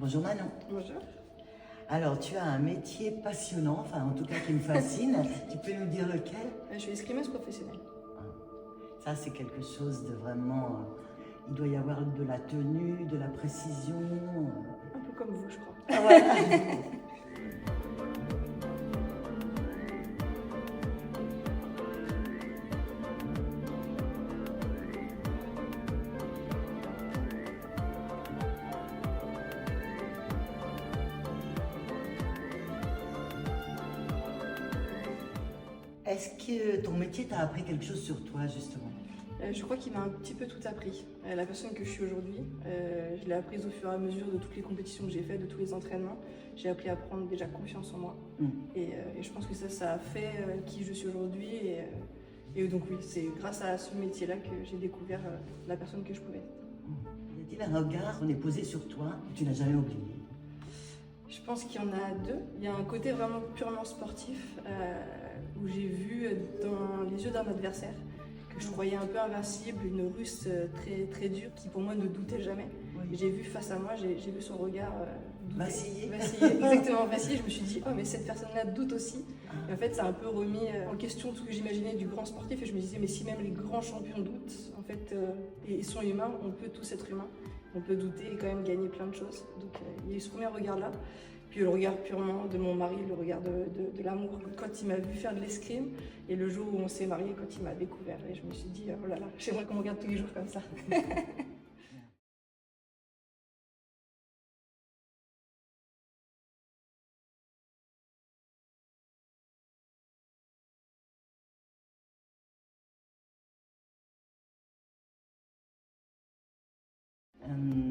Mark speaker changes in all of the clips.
Speaker 1: Bonjour Manon.
Speaker 2: Bonjour.
Speaker 1: Alors, tu as un métier passionnant, enfin en tout cas qui me fascine. Tu peux nous dire lequel?
Speaker 2: Je suis escrimeuse professionnelle.
Speaker 1: Ça, c'est quelque chose de vraiment... il doit y avoir de la tenue, de la précision.
Speaker 2: Un peu comme vous, je crois.
Speaker 1: Ah, voilà. Est-ce que ton métier t'a appris quelque chose sur toi, justement?
Speaker 2: Je crois qu'il m'a un petit peu tout appris. La personne que je suis aujourd'hui, je l'ai apprise au fur et à mesure de toutes les compétitions que j'ai faites, de tous les entraînements. J'ai appris à prendre déjà confiance en moi. Et je pense que ça a fait qui je suis aujourd'hui. Et donc oui, c'est grâce à ce métier-là que j'ai découvert la personne que je pouvais être.
Speaker 1: Y a-t-il un regard qu'on est posé sur toi que tu n'as jamais oublié?
Speaker 2: Je pense qu'il y en a deux. Il y a un côté vraiment purement sportif où j'ai vu dans les yeux d'un adversaire que je croyais un peu invincible, une Russe très dure qui pour moi ne doutait jamais.
Speaker 1: Oui.
Speaker 2: J'ai vu face à moi, j'ai vu son regard
Speaker 1: Vaciller.
Speaker 2: Exactement, vaciller. Je me suis dit, oh mais cette personne-là doute aussi. Et en fait, ça a un peu remis en question tout ce que j'imaginais du grand sportif et je me disais, mais si même les grands champions doutent, en fait, et sont humains, on peut tous être humains. On peut douter et quand même gagner plein de choses. Donc il y a eu ce premier regard-là. Puis le regard purement de mon mari, le regard de l'amour, quand il m'a vu faire de l'escrime. Et le jour où on s'est mariés, quand il m'a découvert. Et je me suis dit, oh là là, j'aimerais qu'on me regarde tous les jours comme ça.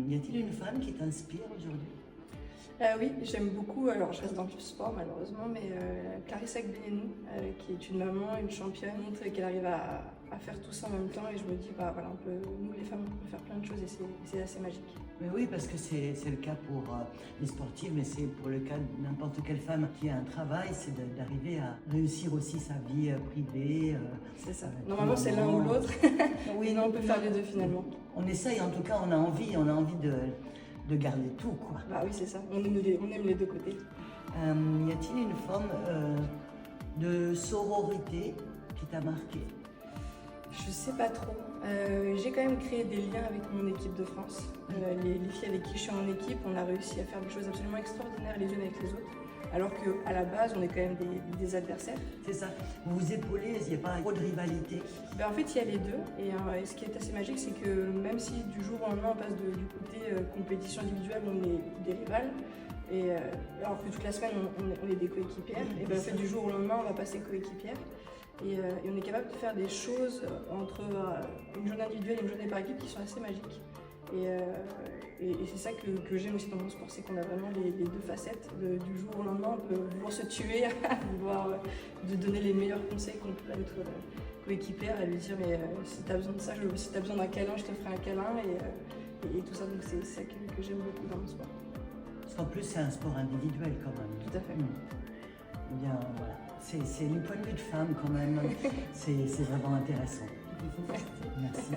Speaker 1: Y a-t-il une femme qui t'inspire aujourd'hui?
Speaker 2: Oui, j'aime beaucoup, alors je reste dans le sport malheureusement, mais Clarissa Agbenienou, qui est une maman, une championne, montre qu'elle arrive à faire tout ça en même temps et je me dis, bah voilà, nous les femmes, on peut faire plein de choses et c'est assez magique.
Speaker 1: Mais oui, parce que c'est le cas pour les sportifs, mais c'est pour le cas de n'importe quelle femme qui a un travail, c'est d'arriver à réussir aussi sa vie privée.
Speaker 2: C'est ça. Normalement, c'est l'un ou l'autre. Oui, non, on peut faire les deux finalement.
Speaker 1: On essaye, en tout cas, on a envie de garder tout, quoi.
Speaker 2: Bah oui, c'est ça. On aime les deux côtés.
Speaker 1: Y a-t-il une forme de sororité qui t'a marqué?
Speaker 2: Je sais pas trop. J'ai quand même créé des liens avec mon équipe de France. Les filles avec qui je suis en équipe, on a réussi à faire des choses absolument extraordinaires les unes avec les autres. Alors qu'à la base, on est quand même des adversaires.
Speaker 1: C'est ça. Vous vous épaulez, il n'y a pas trop de rivalité?
Speaker 2: Ben, en fait, il y a les deux. Et ce qui est assez magique, c'est que même si du jour au lendemain, on passe du côté compétition individuelle, on est des rivales. Et alors que toute la semaine, on est des coéquipières. Et ben, en fait, du jour au lendemain, on va passer coéquipières. Et on est capable de faire des choses entre une journée individuelle et une journée par équipe qui sont assez magiques. Et c'est ça que j'aime aussi dans mon sport, c'est qu'on a vraiment les deux facettes. Du jour au lendemain, on peut vouloir se tuer, vouloir de donner les meilleurs conseils qu'on peut à notre coéquipière et lui dire mais si tu as besoin de ça, si tu as besoin d'un câlin, je te ferai un câlin et tout ça. Donc c'est ça que j'aime beaucoup dans mon sport.
Speaker 1: Parce qu'en plus, c'est un sport individuel quand même.
Speaker 2: Tout à fait.
Speaker 1: Eh bien, voilà. C'est le point de vue de femme quand même. C'est vraiment intéressant. Merci.